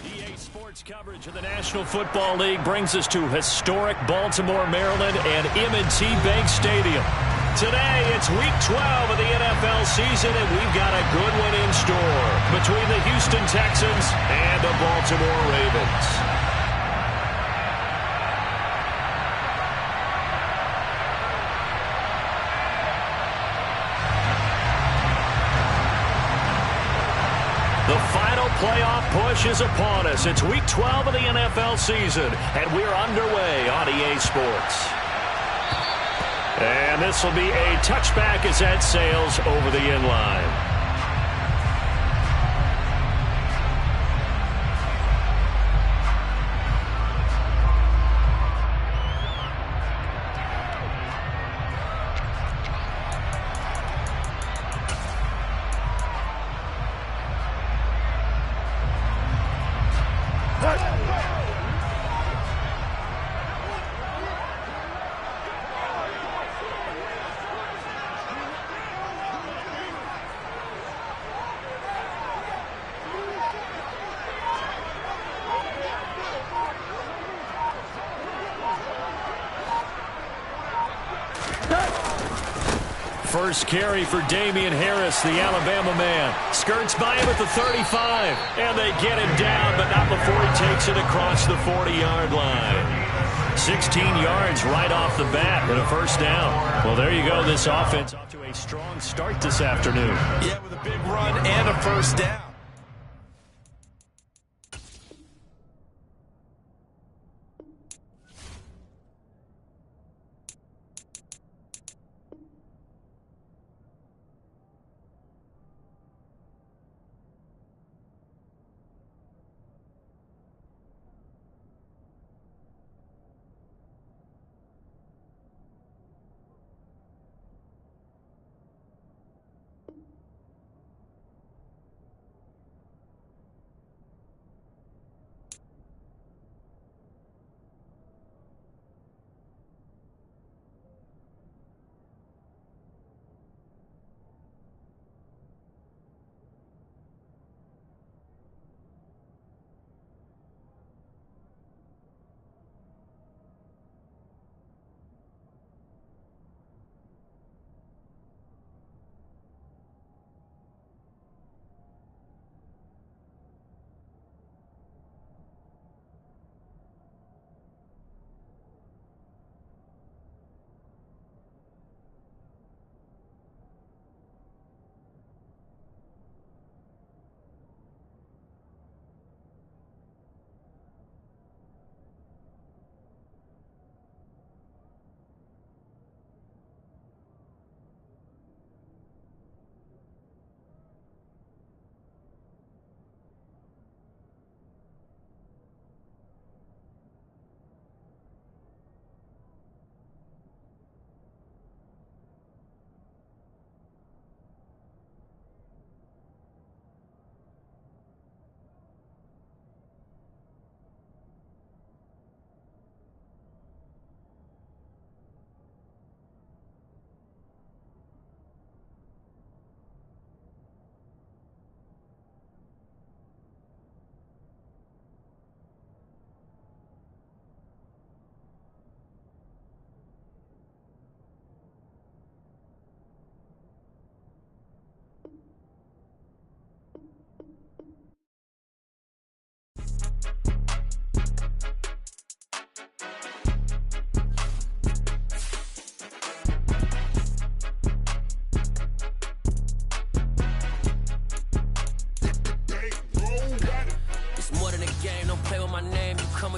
EA Sports coverage of the National Football League brings us to historic Baltimore, Maryland, and M&T Bank Stadium. Today, it's Week 12 of the NFL season, and we've got a good one in store between the Houston Texans and the Baltimore Ravens. The final playoff push is upon us. It's Week 12 of the NFL season, and we're underway on EA Sports. And this will be a touchback as that sails over the end line. First carry for Damian Harris, the Alabama man. Skirts by him at the 35. And they get him down, but not before he takes it across the 40-yard line. 16 yards right off the bat and a first down. Well, there you go. This offense off to a strong start this afternoon. Yeah, with a big run and a first down.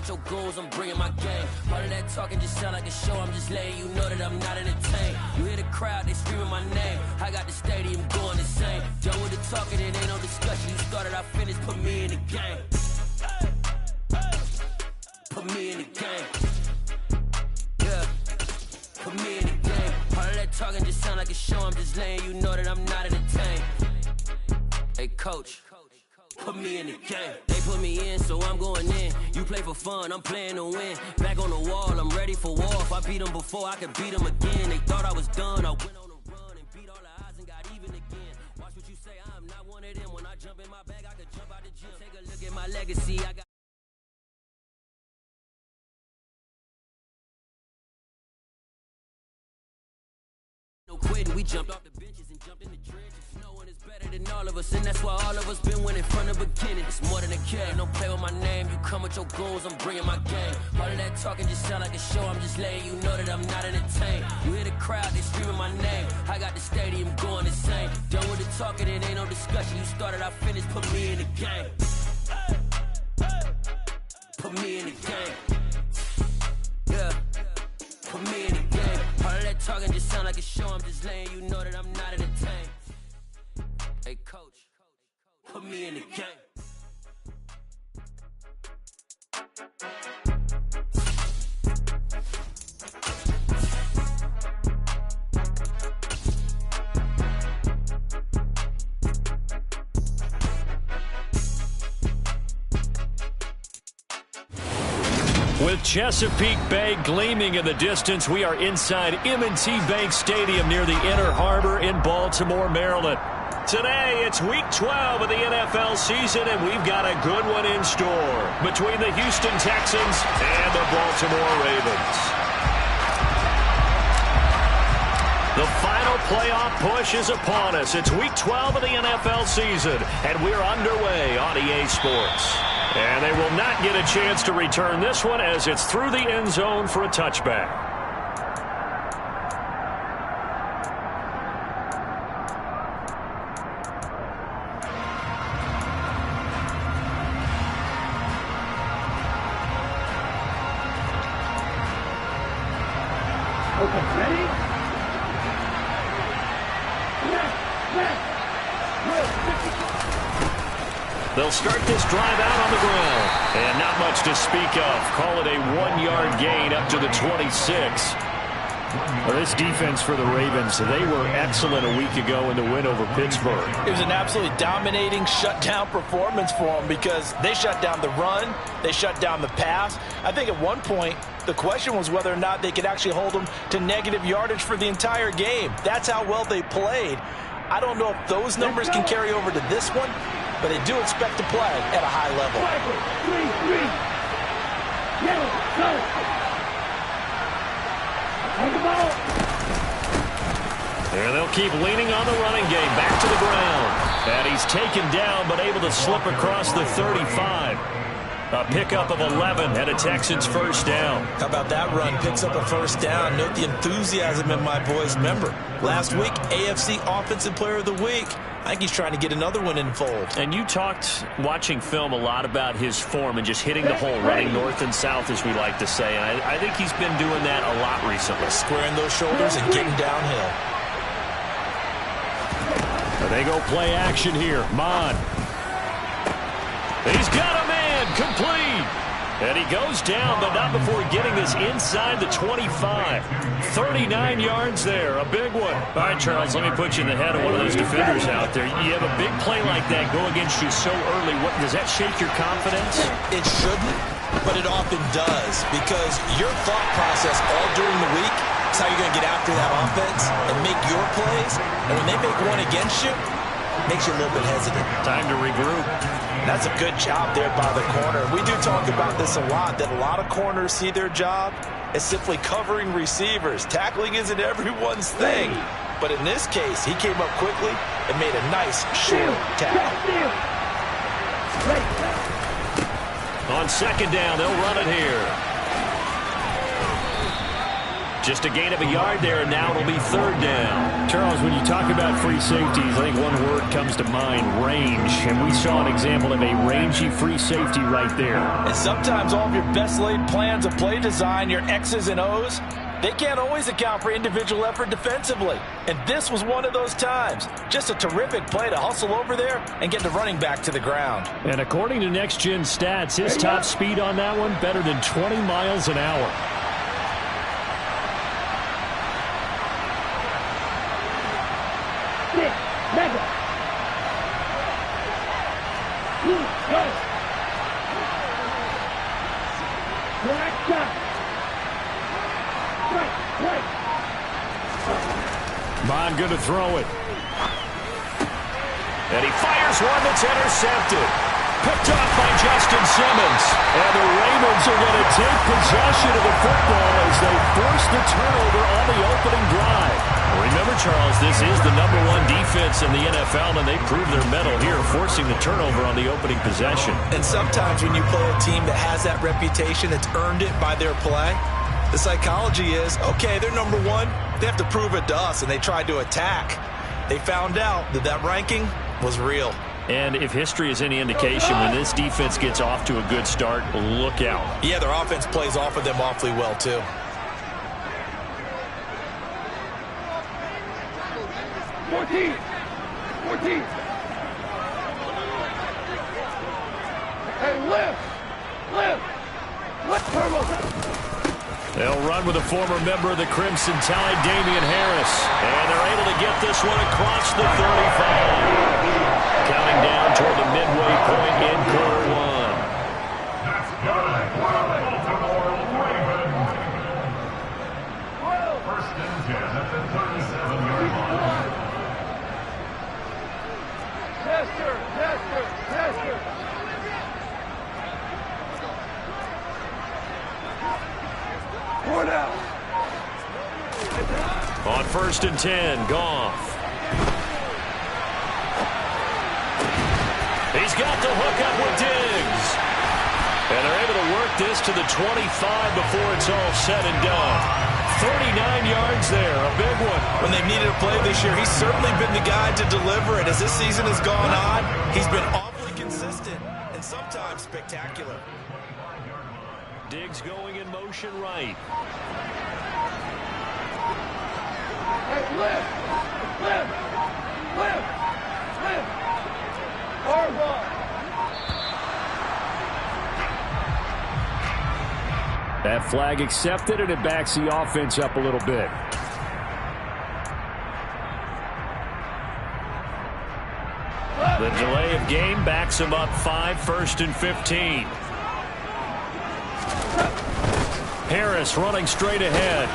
Your goals, I'm bringing my game. All of that talking just sound like a show. I'm just letting you know that I'm not entertained. You hear the crowd, they screaming my name. I got the stadium going insane. Done with the talking, it ain't no discussion. You started, I finished, put me in the game. Put me in the game. Yeah, put me in the game. All of that talking just sound like a show. I'm just letting you know that I'm not entertained. Hey, coach. Put me in the game. They put me in, so I'm going in. You play for fun, I'm playing to win. Back on the wall, I'm ready for war. If I beat them before, I could beat them again. They thought I was done, I went on a run and beat all the odds and got even again. Watch what you say, I'm not one of them. When I jump in my bag, I could jump out. Take a look at my legacy. I got no quitting. We jumped off the benches and jumped in the trenches. No one is better than all of us, and that's why all of us been winning from the beginning. It's more than a game. Don't play with my name. You come with your goons, I'm bringing my game. All of that talking just sound like a show. I'm just letting you know that I'm not entertained. You hear the crowd, they screaming my name. I got the stadium going insane. Done with the talking, it ain't no discussion. You started, I finished. Put me in the game. Put me in the game. Yeah. Put me in the game. All of that talking just sound like a show. I'm just letting you know that I'm not entertained. Hey, coach, put me in the game. With Chesapeake Bay gleaming in the distance, we are inside M&T Bank Stadium near the Inner Harbor in Baltimore, Maryland. Today, it's Week 12 of the NFL season, and we've got a good one in store between the Houston Texans and the Baltimore Ravens. The final playoff push is upon us. It's Week 12 of the NFL season, and we're underway on EA Sports. And they will not get a chance to return this one as it's through the end zone for a touchback. Okay, ready? They'll start this drive out on the ground. And not much to speak of. Call it a 1-yard gain up to the 26. Well, this defense for the Ravens, they were excellent a week ago in the win over Pittsburgh. It was an absolutely dominating shutdown performance for them because they shut down the run, they shut down the pass. I think at one point, the question was whether or not they could actually hold them to negative yardage for the entire game. That's how well they played. I don't know if those numbers can carry over to this one, but they do expect to play at a high level. There they'll keep leaning on the running game. Back to the ground. And he's taken down but able to slip across the 35. A pickup of 11 and a Texans first down. How about that run? Picks up a first down. Note the enthusiasm in my boys. Remember, last week, AFC Offensive Player of the Week. I think he's trying to get another one in fold. And you talked, watching film, a lot about his form and just hitting the hole, running north and south, as we like to say. And I think he's been doing that a lot recently. Squaring those shoulders and getting downhill. They go play action here. Mon. He's got a man. Complete. And he goes down, but not before getting this inside the 25. 39 yards there. A big one. All right, Charles, let me put you in the head of one of those defenders out there. You have a big play like that go against you so early. Does that shake your confidence? It shouldn't, but it often does, because your thought process all during the week is how you're going to get after that offense and make your plays. And when they make one against you, it makes you a little bit hesitant. Time to regroup. That's a good job there by the corner. We do talk about this a lot, that a lot of corners see their job as simply covering receivers. Tackling isn't everyone's thing. But in this case, he came up quickly and made a nice, short tackle. On second down, they'll run it here. Just a gain of a yard there, and now it'll be third down. Charles, when you talk about free safeties, I think one word comes to mind, range. And we saw an example of a rangy free safety right there. And sometimes all of your best laid plans of play design, your X's and O's, they can't always account for individual effort defensively. And this was one of those times. Just a terrific play to hustle over there and get the running back to the ground. And according to Next Gen Stats, his top speed on that one, better than 20 miles an hour. Bond good to throw it. And he fires one that's intercepted. Picked off by Justin Simmons. And the Ravens are going to take possession of the football as they force the turnover on the opening drive. Remember, Charles, this is the #1 defense in the NFL, and they prove their mettle here, forcing the turnover on the opening possession. And sometimes when you play a team that has that reputation, it's earned it by their play. The psychology is, okay, they're #1. They have to prove it to us, and they tried to attack. They found out that that ranking was real. And if history is any indication, when this defense gets off to a good start, look out. Yeah, their offense plays off of them awfully well, too. Hey, lift! Turbo! They'll run with a former member of the Crimson Tide, Damian Harris. And they're able to get this one across the 35. Counting down toward the midway point in quarter one. First and 10 at the 37-yard line. Tester! Four down. On first and 10, Goff. He's got the hook up with Diggs. And they're able to work this to the 25 before it's all said and done. 39 yards there, a big one. When they've needed a play this year, he's certainly been the guy to deliver it. As this season has gone on, he's been awfully consistent and sometimes spectacular. Diggs going in motion right. Hey, lift! Harbaugh! That flag accepted, and it backs the offense up a little bit. The delay of game backs him up 5, first and 15. Harris running straight ahead.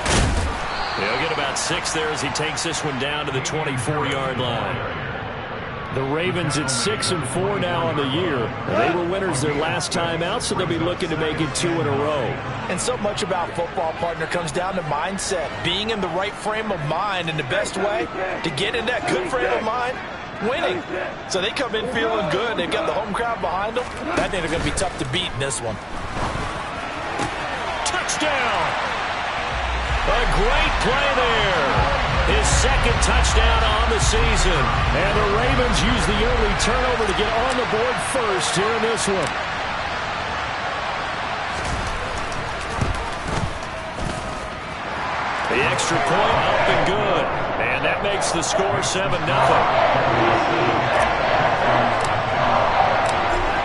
He'll get about 6 there as he takes this one down to the 24-yard line. The Ravens at 6-4 now on the year. They were winners their last time out, so they'll be looking to make it 2 in a row. And so much about football, partner, comes down to mindset. Being in the right frame of mind, and the best way to get in that good frame of mind, winning. So they come in feeling good. They've got the home crowd behind them. I think they're going to be tough to beat in this one. Touchdown! A great play there. His second touchdown on the season. And the Ravens use the early turnover to get on the board first here in this one. The extra point up and good. And that makes the score 7-0.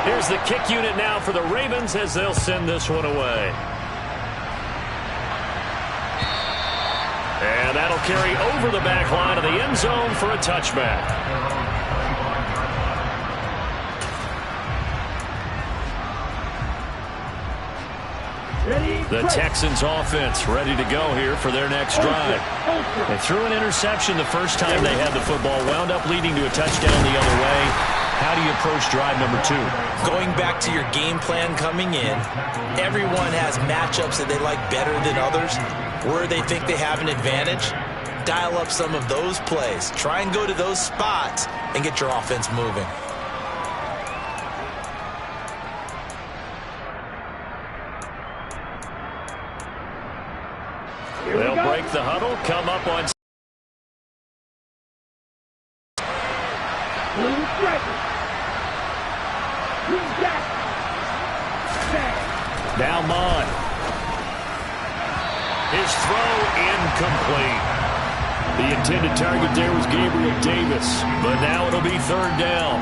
Here's the kick unit now for the Ravens as they'll send this one away. And that'll carry over the back line of the end zone for a touchback. The Texans offense ready to go here for their next drive. They threw an interception the first time they had the football, wound up leading to a touchdown the other way. How do you approach drive number 2? Going back to your game plan coming in, everyone has matchups that they like better than others. Where they think they have an advantage, dial up some of those plays. Try and go to those spots and get your offense moving. They'll break the huddle, come up on. Now Mond. His throw incomplete. The intended target there was Gabriel Davis. But now it'll be third down.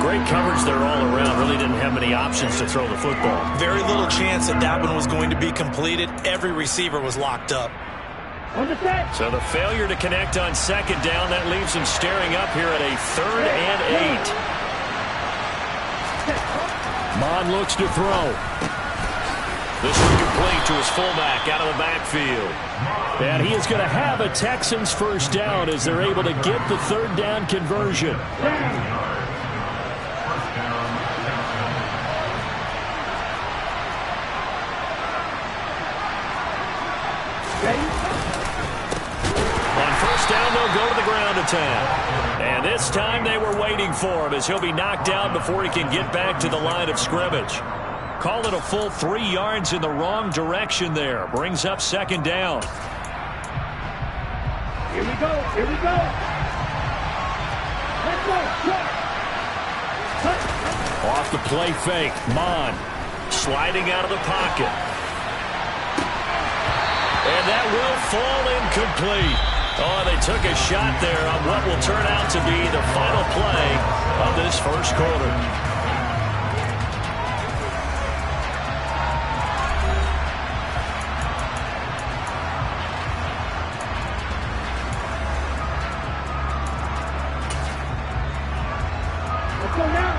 Great coverage there all around. Really didn't have many options to throw the football. Very little chance that that one was going to be completed. Every receiver was locked up. So the failure to connect on second down, that leaves him staring up here at a 3rd and 8. Mond looks to throw. This one complete to his fullback out of the backfield. And he is going to have a Texans first down as they're able to get the 3rd down conversion. downtown. And this time they were waiting for him as he'll be knocked down before he can get back to the line of scrimmage. Call it a full 3 yards in the wrong direction there. Brings up second down. Here we go. Here we go. Let's go. Off the play fake. Mon sliding out of the pocket. And that will fall incomplete. Oh, they took a shot there on what will turn out to be the final play of this first quarter.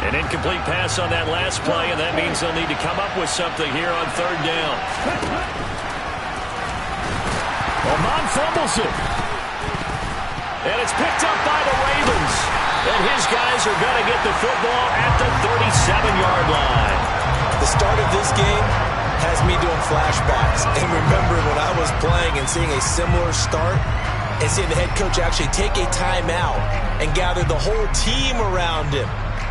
An incomplete pass on that last play, and that means they'll need to come up with something here on third down. Mon fumbles it. And it's picked up by the Ravens. And his guys are going to get the football at the 37-yard line. The start of this game has me doing flashbacks. And remembering when I was playing and seeing a similar start and seeing the head coach actually take a timeout and gather the whole team around him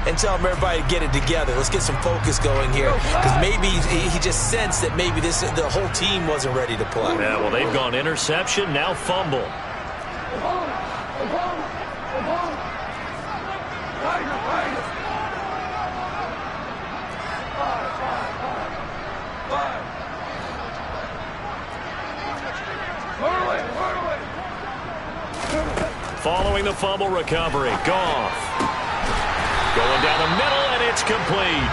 and tell him everybody to get it together. Let's get some focus going here. Because maybe he just sensed that maybe the whole team wasn't ready to play. Yeah, well, they've gone interception, now fumble. Following the fumble recovery, Goff. Going down the middle, and it's complete.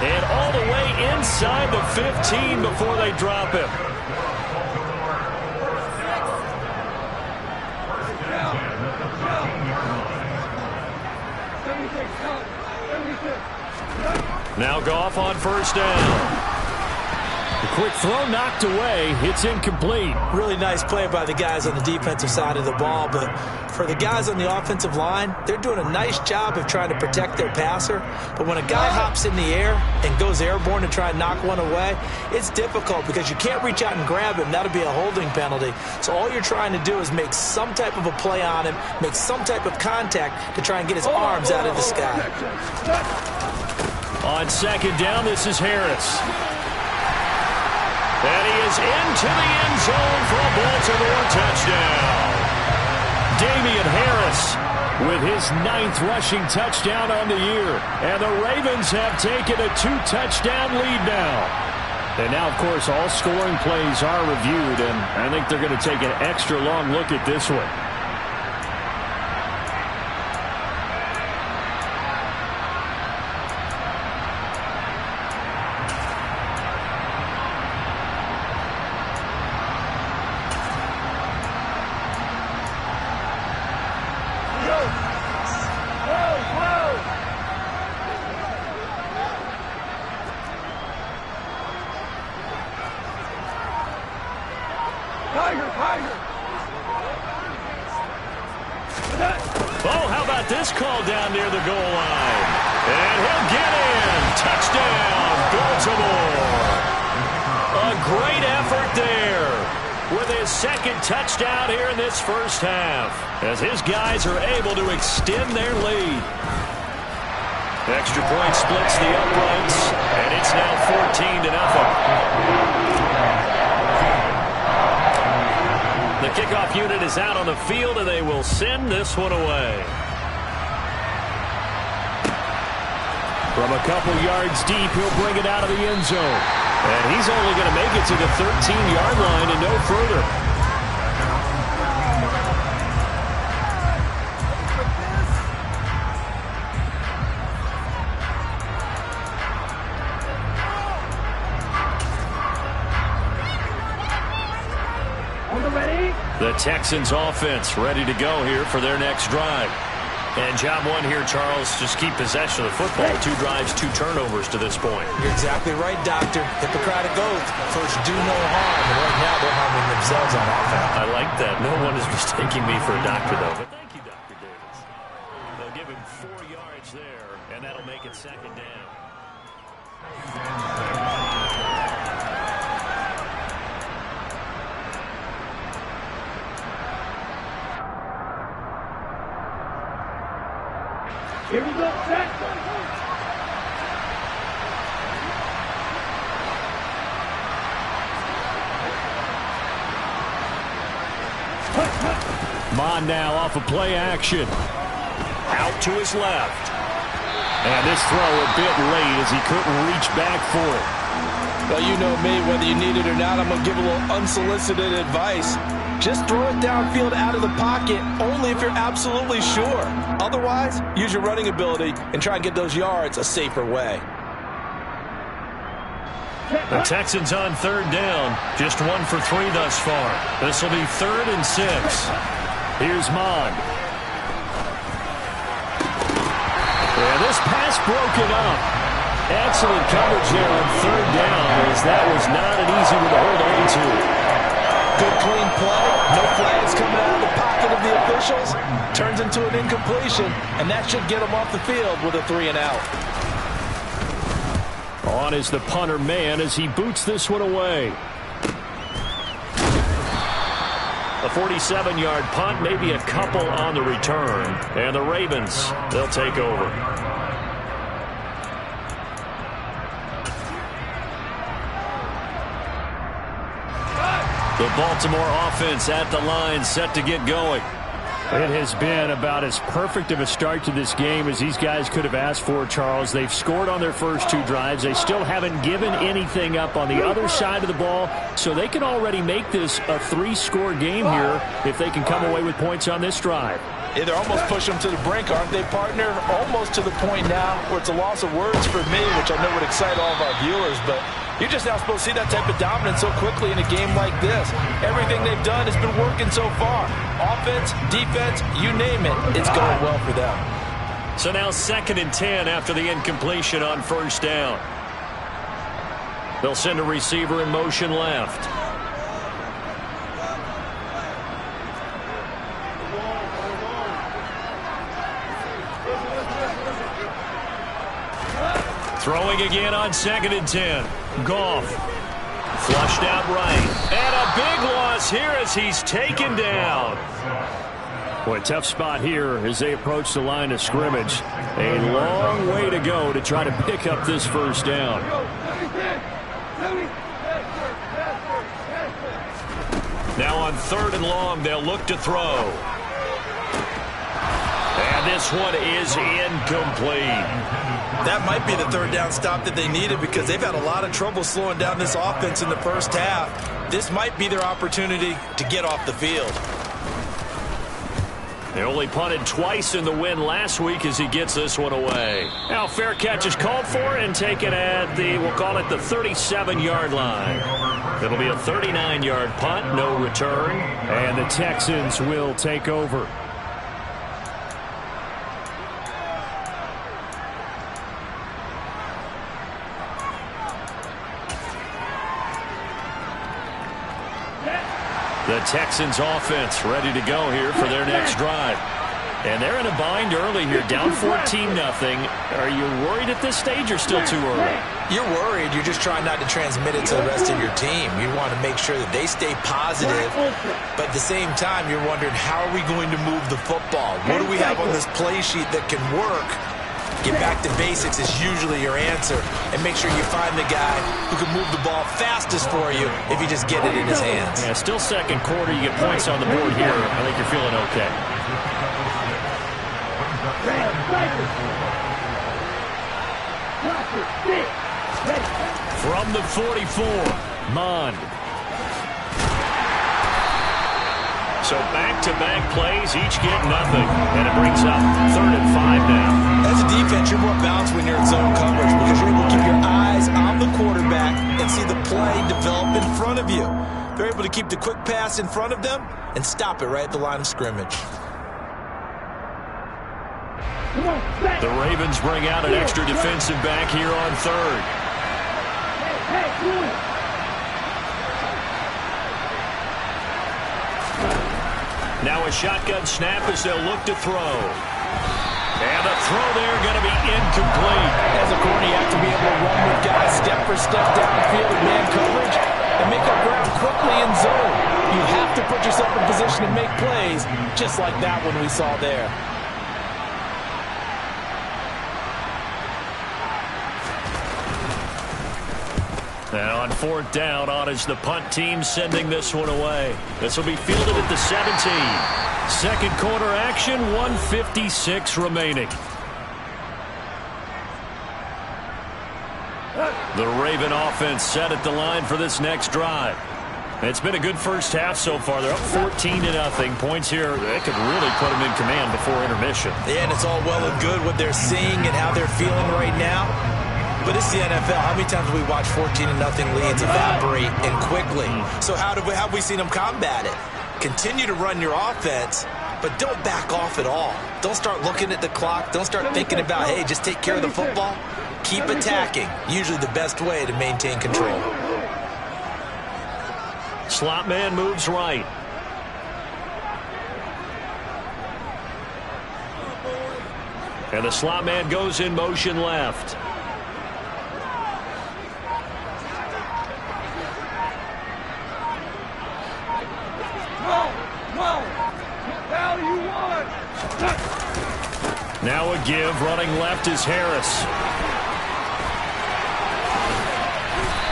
And all the way inside the 15 before they drop him. Now Goff on first down. The quick throw knocked away. It's incomplete. Really nice play by the guys on the defensive side of the ball, but for the guys on the offensive line, they're doing a nice job of trying to protect their passer. But when a guy hops in the air and goes airborne to try and knock one away, it's difficult because you can't reach out and grab him. That'll be a holding penalty. So all you're trying to do is make some type of a play on him, make some type of contact to try and get his arms out of the sky. On second down, this is Harris. And he is into the end zone for a Baltimore touchdown. Damian Harris with his 9th rushing touchdown on the year. And the Ravens have taken a 2-touchdown lead now. And now, of course, all scoring plays are reviewed, and I think they're going to take an extra long look at this one. Oh, how about this call down near the goal line? And he'll get in. Touchdown, Baltimore. A great effort there with his 2nd touchdown here in this first half as his guys are able to extend their lead. Extra point splits the uprights, and it's now 14-0. The kickoff unit is out on the field, and they will send this one away. From a couple yards deep, he'll bring it out of the end zone. And he's only going to make it to the 13-yard line and no further. The Texans offense ready to go here for their next drive. And job one here, Charles, just keep possession of the football. 2 drives, 2 turnovers to this point. You're exactly right, Doctor. Hippocratic oath. First, do no harm. And right now, they're harming themselves on offense. I like that. No one is mistaking me for a doctor, though. But thank you, Dr. Davis. They'll give him 4 yards there, and that'll make it second down. Here we go, set. Mond now off of play action. Out to his left. And this throw a bit late as he couldn't reach back for it. Well, you know me, whether you need it or not, I'm going to give a little unsolicited advice. Just throw it downfield out of the pocket, only if you're absolutely sure. Otherwise, use your running ability and try and get those yards a safer way. The Texans on third down. Just 1 for 3 thus far. This will be 3rd and 6. Here's Mond. And this pass broken up. Excellent coverage there on third down, as that was not an easy one to hold on to. Good clean play. No flags coming out of the pocket of the officials. Turns into an incompletion, and that should get them off the field with a 3 and out. On is the punter man as he boots this one away. A 47-yard punt, maybe a couple on the return. And the Ravens, they'll take over. The Baltimore offense at the line, set to get going. It has been about as perfect of a start to this game as these guys could have asked for, Charles. They've scored on their first 2 drives. They still haven't given anything up on the other side of the ball, so they can already make this a 3-score game here if they can come away with points on this drive. Yeah, they're almost pushing them to the brink, aren't they, partner? Almost to the point now where it's a loss of words for me, which I know would excite all of our viewers, but you're just now supposed to see that type of dominance so quickly in a game like this. Everything they've done has been working so far. Offense, defense, you name it, it's going well for them. So now 2nd and 10 after the incompletion on first down. They'll send a receiver in motion left. Throwing again on 2nd and 10. Goff. Flushed out right. And a big loss here as he's taken down. Boy, tough spot here as they approach the line of scrimmage. A long way to go to try to pick up this first down. Now on 3rd and long, they'll look to throw. And this one is incomplete. That might be the 3rd down stop that they needed because they've had a lot of trouble slowing down this offense in the first half. This might be their opportunity to get off the field. They only punted twice in the win last week as he gets this one away. Now fair catch is called for and taken at the, we'll call it the 37-yard line. It'll be a 39-yard punt, no return. And the Texans will take over. The Texans offense ready to go here for their next drive. And they're in a bind early here, down 14-0. Are you worried at this stage or still too early? You're worried. You're just trying not to transmit it to the rest of your team. You want to make sure that they stay positive. But at the same time, you're wondering, how are we going to move the football? What do we have on this play sheet that can work? Get back to basics is usually your answer. And make sure you find the guy who can move the ball fastest for you if you just get it in his hands. Yeah, still second quarter. You get points on the board here. I think you're feeling okay. From the 44, Mond. So back-to-back plays, each get nothing. And it brings up 3rd and 5 now. As a defense, you're more balanced when you're in zone coverage because you're able to keep your eyes on the quarterback and see the play develop in front of you. They're able to keep the quick pass in front of them and stop it right at the line of scrimmage. The Ravens bring out an extra defensive back here on 3rd. Now a shotgun snap as they'll look to throw. And the throw there going to be incomplete. As a corner, you have to be able to run with guys step for step downfield in man coverage and make up ground quickly in zone. You have to put yourself in position to make plays just like that one we saw there. And on 4th down, on is the punt team sending this one away. This will be fielded at the 17. Second quarter action, 1:56 remaining. The Raven offense set at the line for this next drive. It's been a good first half so far. They're up 14-0. Points here, they could really put them in command before intermission. Yeah, and it's all well and good what they're seeing and how they're feeling right now. But it's the NFL. How many times have we watched 14-0 leads evaporate and quickly? So how have we seen them combat it? Continue to run your offense, but don't back off at all. Don't start looking at the clock. Don't start thinking about, hey, just take care of the football. Keep attacking. Usually the best way to maintain control. Slot man moves right. And the slot man goes in motion left. Now a give, running left is Harris.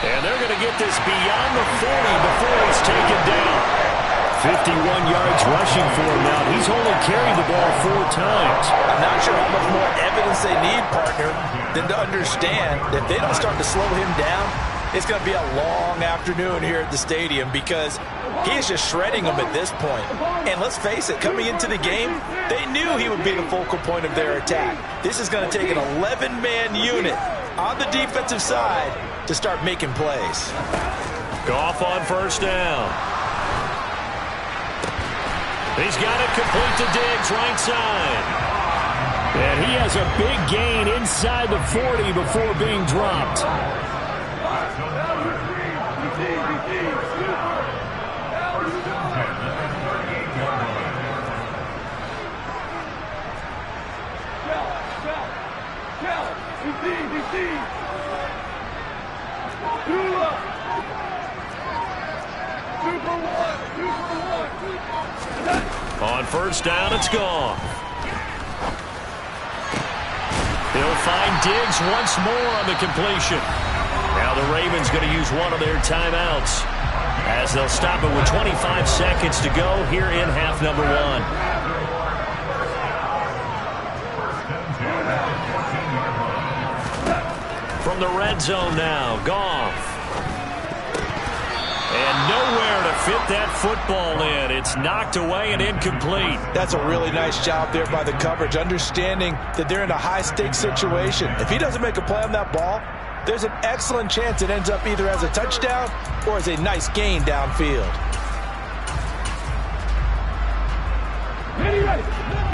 And they're going to get this beyond the 40 before he's taken down. 51 yards rushing for him now. He's only carried the ball 4 times. I'm not sure how much more evidence they need, partner, than to understand that if they don't start to slow him down, it's going to be a long afternoon here at the stadium because he is just shredding them at this point. And let's face it, coming into the game, they knew he would be the focal point of their attack. This is going to take an 11-man unit on the defensive side to start making plays. Goff on first down. He's got it complete to Diggs, right side. And he has a big gain inside the 40 before being dropped. On first down, it's gone. He'll find Diggs once more on the completion. Now the Ravens going to use one of their timeouts as they'll stop it with 25 seconds to go here in half number 1. From the red zone now, Goff. And nowhere to fit that football in. It's knocked away and incomplete. That's a really nice job there by the coverage, understanding that they're in a high-stakes situation. If he doesn't make a play on that ball, there's an excellent chance it ends up either as a touchdown or as a nice gain downfield.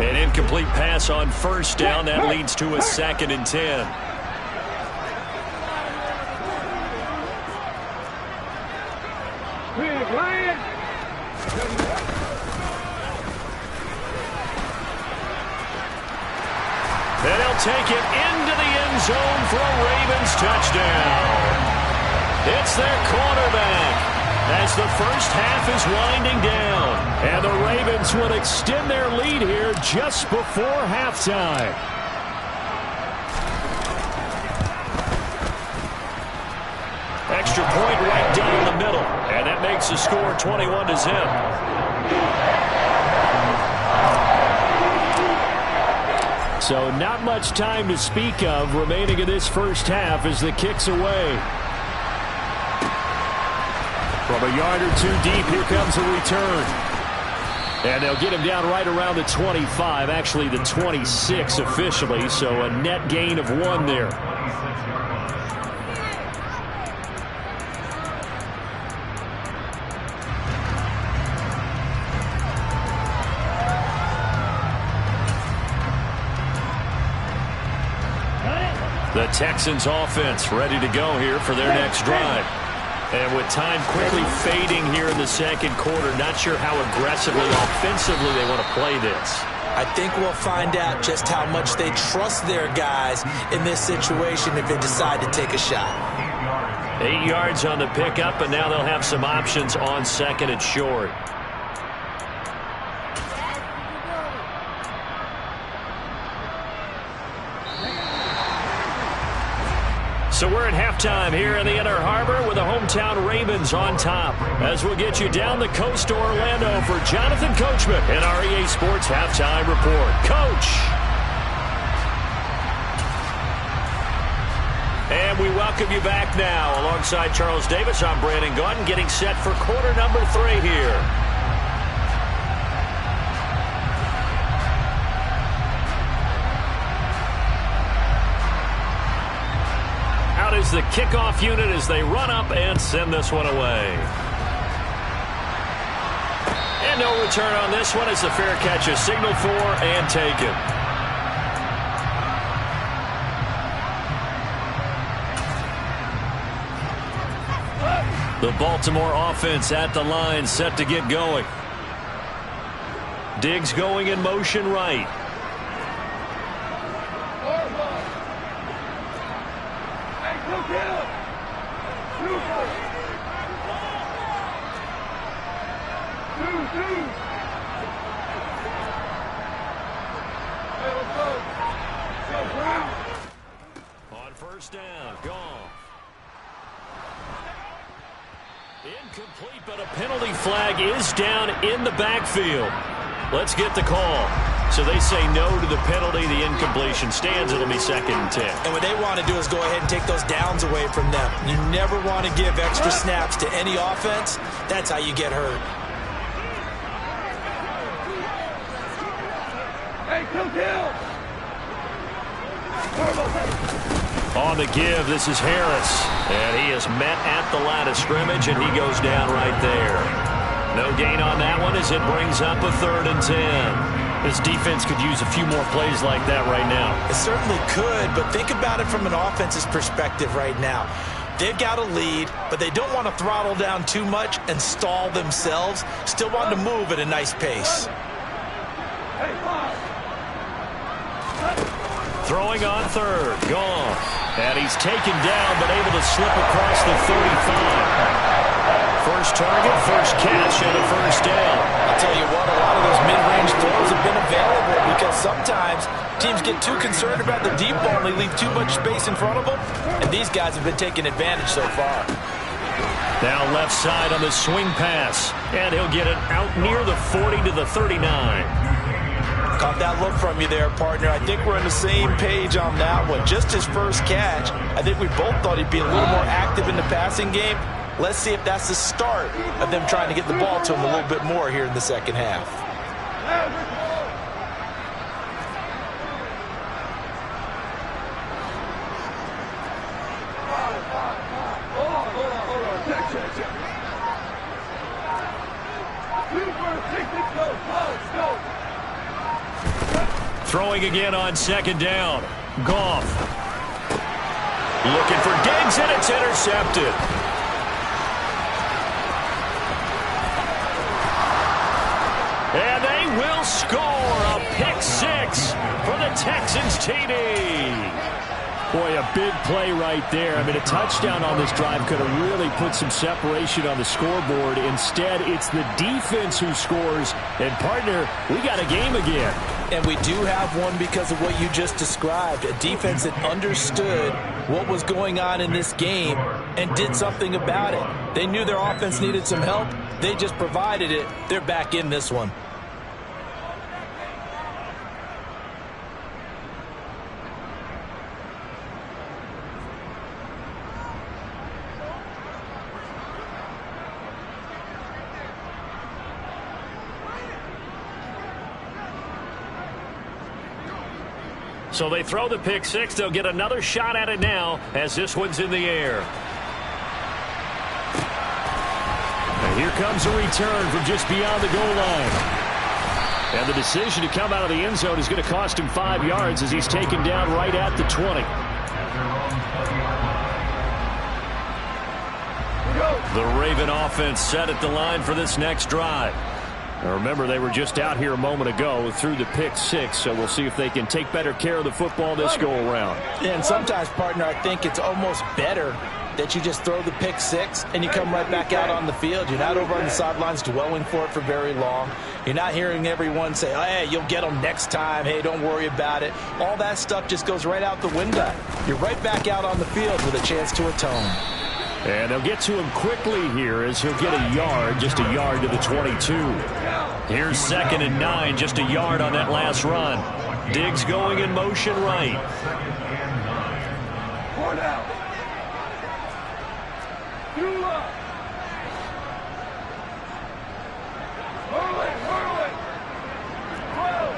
An incomplete pass on first down. That leads to a 2nd and 10. And he'll take it into the end zone for a Ravens touchdown. It's their quarterback as the first half is winding down. And the Ravens will extend their lead here just before halftime. Extra point right down the middle. And that makes the score 21-0. So not much time to speak of remaining in this first half as the kick's away. From a yard or 2 deep, here comes a return. And they'll get him down right around the 25, actually the 26 officially, so a net gain of 1 there. The Texans offense ready to go here for their next drive. And with time quickly fading here in the second quarter, not sure how aggressively, offensively they want to play this. I think we'll find out just how much they trust their guys in this situation if they decide to take a shot. 8 yards on the pickup, and now they'll have some options on 2nd and short. So we're at halftime here in the Inner Harbor with the hometown Ravens on top. As we'll get you down the coast to Orlando for Jonathan Coachman in our EA Sports Halftime Report. Coach! And we welcome you back now. Alongside Charles Davis, I'm Brandon Gaudin, getting set for quarter number 3 here. Out is the kickoff unit as they run up and send this one away. And no return on this one as the fair catch is signaled for and taken. The Baltimore offense at the line, set to get going. Diggs going in motion right. On first down, Goff. Incomplete, but a penalty flag is down in the backfield. Let's get the call. So they say no to the penalty. The incompletion stands. It'll be 2nd and 10. And what they want to do is go ahead and take those downs away from them. You never want to give extra snaps to any offense. That's how you get hurt. On the give, this is Harris. And he is met at the line of scrimmage, and he goes down right there. No gain on that one as it brings up a 3rd and 10. This defense could use a few more plays like that right now. It certainly could, but think about it from an offense's perspective right now. They've got a lead, but they don't want to throttle down too much and stall themselves. Still want to move at a nice pace. Throwing on 3rd, Goff. And he's taken down, but able to slip across the 35. First target, first catch, and a first down. I'll tell you what, a lot of those mid-range throws have been available because sometimes teams get too concerned about the deep ball and they leave too much space in front of them, and these guys have been taking advantage so far. Now left side on the swing pass, and he'll get it out near the 40 to the 39. Caught that look from you there, partner. I think we're on the same page on that one. Just his first catch, I think we both thought he'd be a little more active in the passing game. Let's see if that's the start of them trying to get the ball to him a little bit more here in the second half. Throwing again on 2nd down. Goff. Looking for Diggs, and it's intercepted. And they will score a pick 6 for the Texans TD. Boy, a big play right there. I mean, a touchdown on this drive could have really put some separation on the scoreboard. Instead, it's the defense who scores. And, partner, we got a game again. And we do have one because of what you just described. A defense that understood what was going on in this game and did something about it. They knew their offense needed some help. They just provided it. They're back in this one. So they throw the pick 6. They'll get another shot at it now as this one's in the air. And here comes a return from just beyond the goal line. And the decision to come out of the end zone is going to cost him 5 yards as he's taken down right at the 20. The Raven offense set at the line for this next drive. Now remember, they were just out here a moment ago through the pick 6, so we'll see if they can take better care of the football this go-around. And sometimes, partner, I think it's almost better that you just throw the pick six and you come right back out on the field. You're not over on the sidelines dwelling for it for very long. You're not hearing everyone say, oh, hey, you'll get them next time. Hey, don't worry about it. All that stuff just goes right out the window. You're right back out on the field with a chance to atone. And they'll get to him quickly here as he'll get a yard, just a yard to the 22. Here's 2nd and 9, just a yard on that last run. Diggs going in motion right. 4 down. 2 up. Hurl it, hurl it. 12.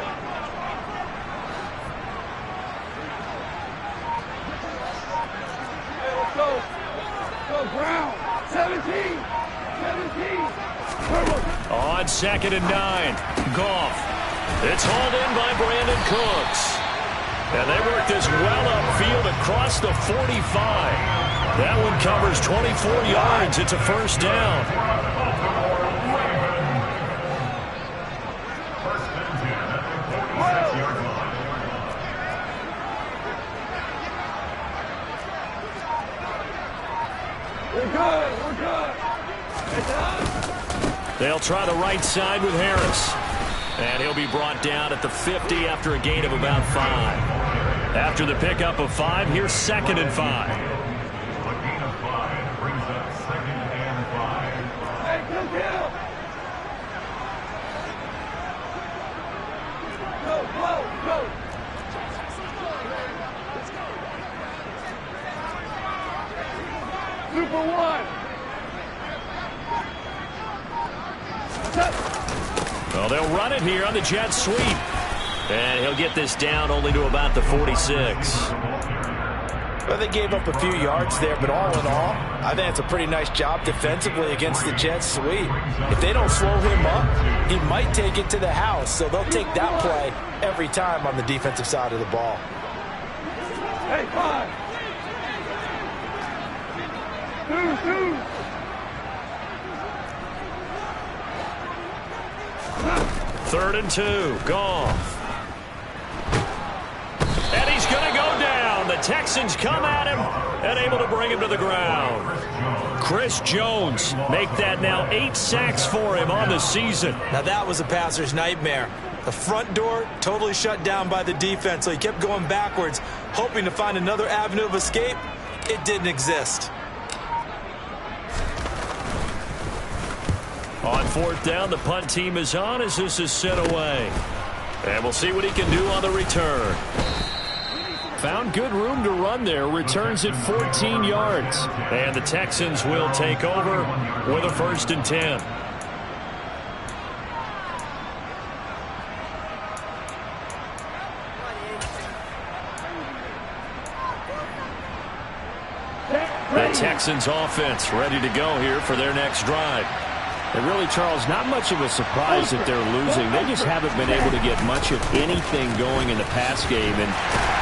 Hey, let's go. Go, Brown. 17. 17. On 2nd and 9, Goff. It's hauled in by Brandon Cooks. And they work this well upfield across the 45. That one covers 24 yards. It's a first down. We're good. We're good. They'll try the right side with Harris. And he'll be brought down at the 50 after a gain of about 5. After the pickup of 5, here's 2nd and 5. A gain of 5 brings up 2nd and 5. Hey, kill. Go. Super 1. Set. Well, they'll run it here on the jet sweep. And he'll get this down only to about the 46. Well, they gave up a few yards there, but all in all, I think it's a pretty nice job defensively against the jet sweep. If they don't slow him up, he might take it to the house, so they'll take that play every time on the defensive side of the ball. Hey, 5. 2. 3rd and 2, Goff. And he's going to go down. The Texans come at him and able to bring him to the ground. Chris Jones make that now 8 sacks for him on the season. Now that was a passer's nightmare. The front door totally shut down by the defense, so he kept going backwards, hoping to find another avenue of escape. It didn't exist. On 4th down, the punt team is on as this is sent away. And we'll see what he can do on the return. Found good room to run there. Returns at 14 yards. And the Texans will take over with a 1st and 10. The Texans offense ready to go here for their next drive. And really, Charles, not much of a surprise that they're losing. They just haven't been able to get much of anything going in the pass game. And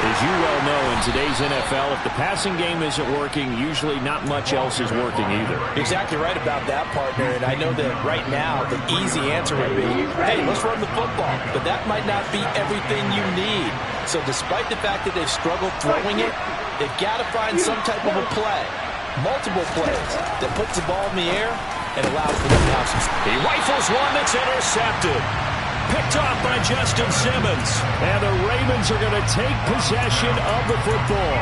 as you well know, in today's NFL, if the passing game isn't working, usually not much else is working either. Exactly right about that, partner. And I know that right now the easy answer would be, hey, let's run the football. But that might not be everything you need. So despite the fact that they've struggled throwing it, they've got to find some type of a play, multiple plays, that puts the ball in the air and allows for the passes. He rifles one that's intercepted. Picked off by Justin Simmons. And the Ravens are going to take possession of the football.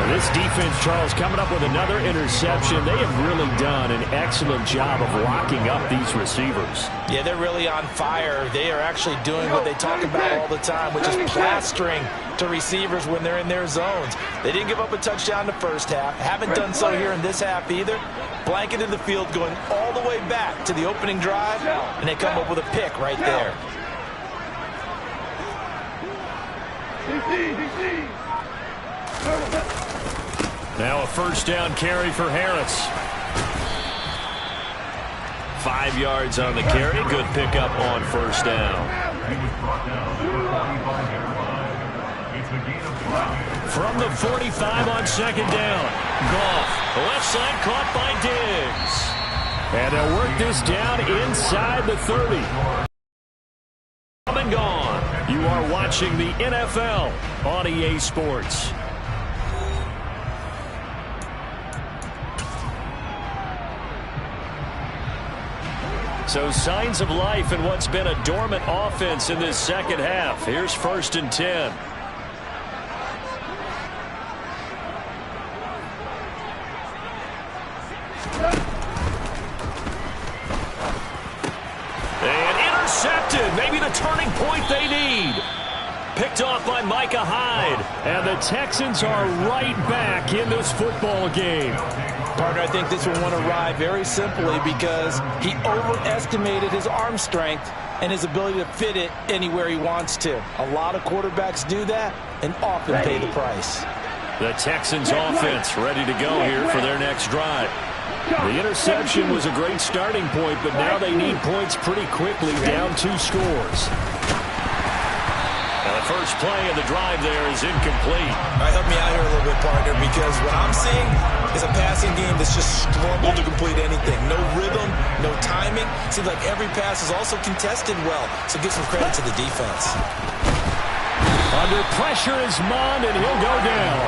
This defense, Charles, coming up with another interception. They have really done an excellent job of locking up these receivers. Yeah, they're really on fire. They are actually doing what they talk about all the time, which is plastering to receivers when they're in their zones. They didn't give up a touchdown in the first half. Haven't done so here in this half either. Blanketed the field going all the way back to the opening drive, and they come up with a pick right there. Now a 1st down carry for Harris. 5 yards on the carry. Good pickup on 1st down. From the 45 on 2nd down. Goff, left side caught by Diggs. And they'll work this down inside the 30. Come and gone. You are watching the NFL on EA Sports. So signs of life in what's been a dormant offense in this second half. Here's 1st and 10. And intercepted. Maybe the turning point they need. Picked off by Micah Hyde. And the Texans are right back in this football game. Partner, I think this one won a ride very simply because he overestimated his arm strength and his ability to fit it anywhere he wants to. A lot of quarterbacks do that and often pay the price. The Texans offense ready to go here for their next drive. The interception was a great starting point, but now they need points pretty quickly, down 2 scores. And the first play of the drive there is incomplete. All right, help me out here a little bit, partner, because what I'm seeing is a passing game that's just struggled to complete anything. No rhythm, no timing. Seems like every pass is also contested well, so give some credit to the defense. Under pressure is Mond, and he'll go down.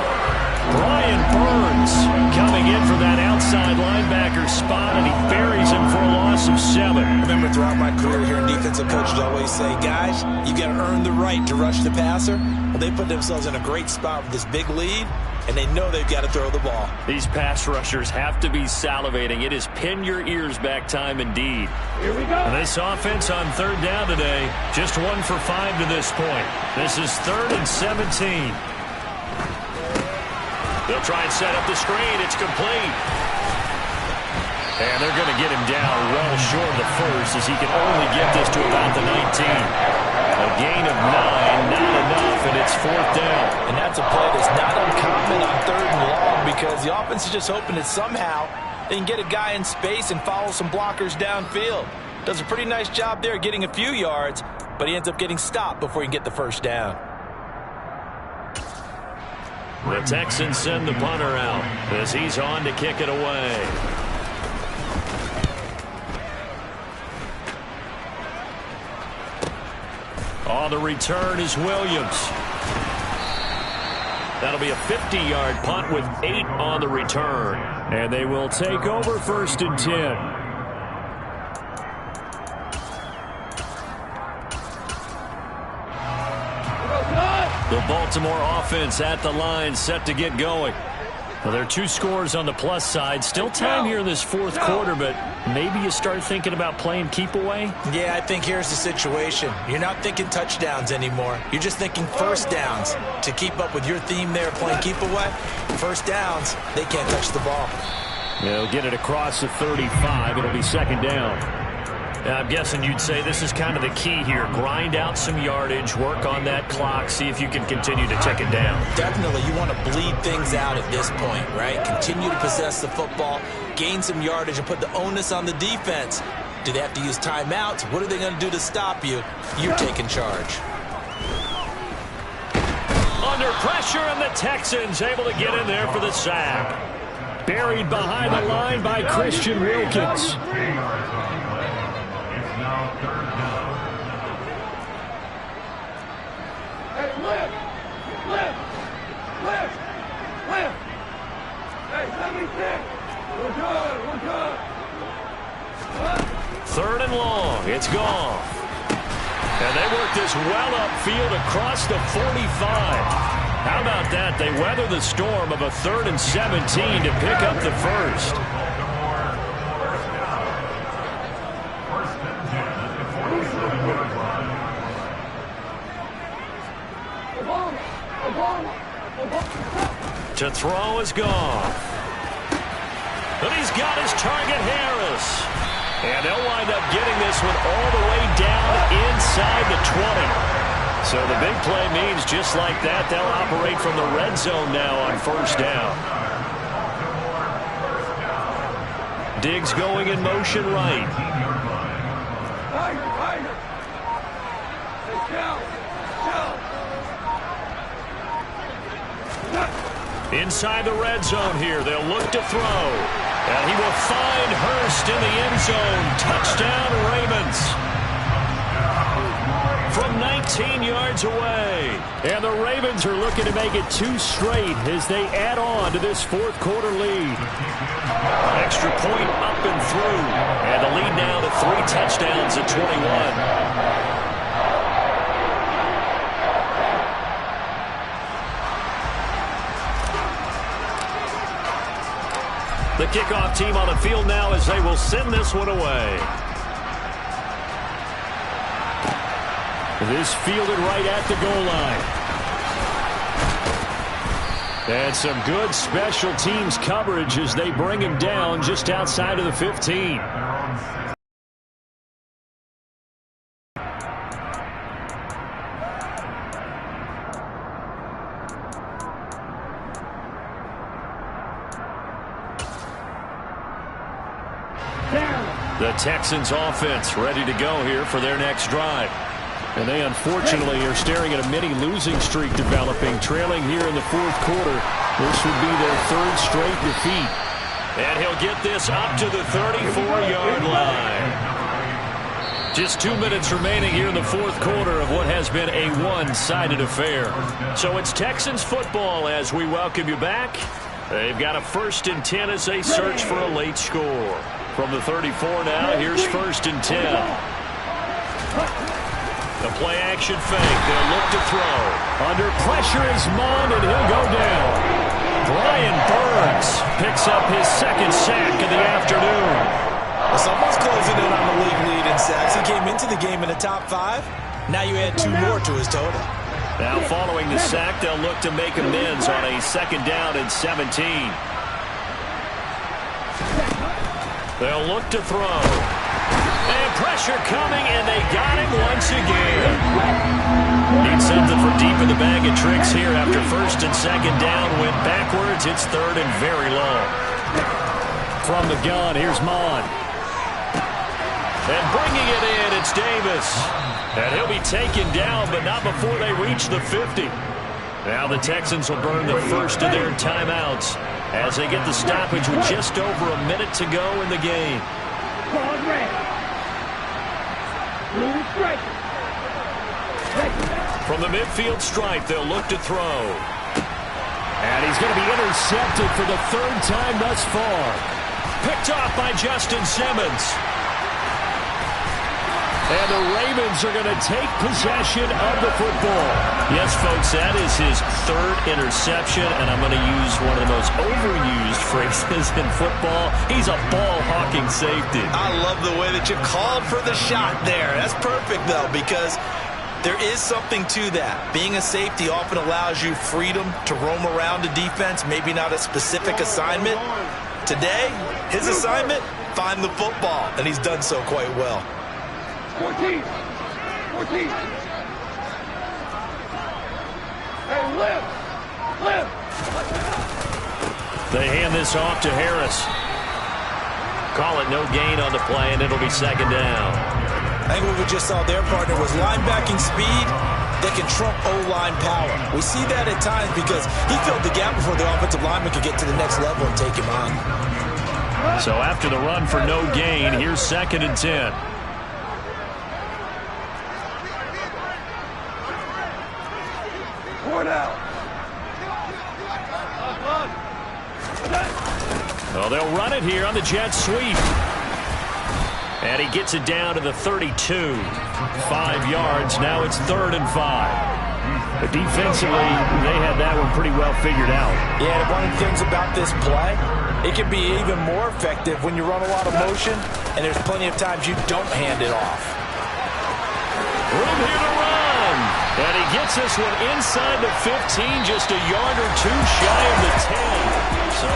Brian Burns coming in for that outside linebacker spot, and he buries him for a loss of 7. Remember, throughout my career here in defensive coaches always say, guys, you got to earn the right to rush the passer. Well, they put themselves in a great spot with this big lead, and they know they've got to throw the ball. These pass rushers have to be salivating. It is pin your ears back time indeed. Here we go. This offense on 3rd down today, just 1 for 5 to this point. This is 3rd and 17. They'll try and set up the screen. It's complete. And they're going to get him down well short of the first as he can only get this to about the 19. A gain of 9, not enough, and it's 4th down. And that's a play that's not uncommon on 3rd and long because the offense is just hoping that somehow they can get a guy in space and follow some blockers downfield. Does a pretty nice job there getting a few yards, but he ends up getting stopped before he can get the first down. The Texans send the punter out as he's on to kick it away. On the return is Williams. That'll be a 50-yard punt with 8 on the return. And they will take over 1st and 10. The Baltimore offense at the line, set to get going. Well, there are 2 scores on the plus side. Still time here in this 4th quarter, but maybe you start thinking about playing keep away? Yeah, I think here's the situation. You're not thinking touchdowns anymore. You're just thinking first downs. To keep up with your theme there, playing keep away, first downs, they can't touch the ball. They'll get it across the 35. It'll be 2nd down. I'm guessing you'd say this is kind of the key here. Grind out some yardage, work on that clock, see if you can continue to tick it down. Definitely, you want to bleed things out at this point, right? Continue to possess the football, gain some yardage, and put the onus on the defense. Do they have to use timeouts? What are they going to do to stop you? You're taking charge. Under pressure, and the Texans able to get in there for the sack. Buried behind the line by Christian Wilkins. Third and long. It's gone. And they work this well upfield across the 45. How about that? They weather the storm of a 3rd and 17 to pick up the first. To throw is gone. But he's got his target, Harris. And they'll wind up getting this one all the way down inside the 20. So the big play means just like that, they'll operate from the red zone now on 1st down. Diggs going in motion right. Inside the red zone here, they'll look to throw. And he will find Hurst in the end zone. Touchdown, Ravens. from 19 yards away. And the Ravens are looking to make it 2 straight as they add on to this fourth quarter lead. Extra point up and through. And the lead now to 3 touchdowns at 21. The kickoff team on the field now as they will send this one away. This fielded right at the goal line. And some good special teams coverage as they bring him down just outside of the 15. The Texans offense ready to go here for their next drive. And they unfortunately are staring at a mini losing streak developing, trailing here in the fourth quarter. This would be their 3rd straight defeat. And he'll get this up to the 34-yard line. Just 2 minutes remaining here in the fourth quarter of what has been a one-sided affair. So it's Texans football as we welcome you back. They've got a 1st and 10 as they search for a late score. From the 34 now, here's 1st and 10. The play-action fake. They'll look to throw. Under pressure is Mond, and he'll go down. Brian Burns picks up his 2nd sack of the afternoon. Well, someone's closing in on the league lead in sacks. He came into the game in the top 5. Now you add 2 more to his total. Now following the sack, they'll look to make amends on a 2nd down and 17. They'll look to throw. And pressure coming, and they got him once again. Need something from deep in the bag of tricks here after 1st and 2nd down. Went backwards. It's 3rd and very long. From the gun, here's Mond. And bringing it in, it's Davis. And he'll be taken down, but not before they reach the 50. Now the Texans will burn the first of their timeouts as they get the stoppage with just over a minute to go in the game. From the midfield stripe, they'll look to throw. And he's going to be intercepted for the 3rd time thus far. Picked off by Justin Simmons. And the Ravens are going to take possession of the football. Yes, folks, that is his 3rd interception, and I'm going to use one of the most overused phrases in football. He's a ball-hawking safety. I love the way that you called for the shot there. That's perfect, though, because there is something to that. Being a safety often allows you freedom to roam around the defense, maybe not a specific assignment. Today, his assignment, find the football, and he's done so quite well. 14. Hey, lift. They hand this off to Harris. Call it no gain on the play, and it'll be 2nd down. I think what we just saw their partner was linebacking speed that can trump O-line power. We see that at times because he filled the gap before the offensive lineman could get to the next level and take him on. So after the run for no gain, here's 2nd and 10. Well, they'll run it here on the jet sweep. And he gets it down to the 32. 5 yards. Now it's 3rd and 5. But defensively, they had that one pretty well figured out. Yeah, one of the things about this play, it can be even more effective when you run a lot of motion, and there's plenty of times you don't hand it off. Room here to run. And he gets this one inside the 15, just a yard or 2 shy of the 10. So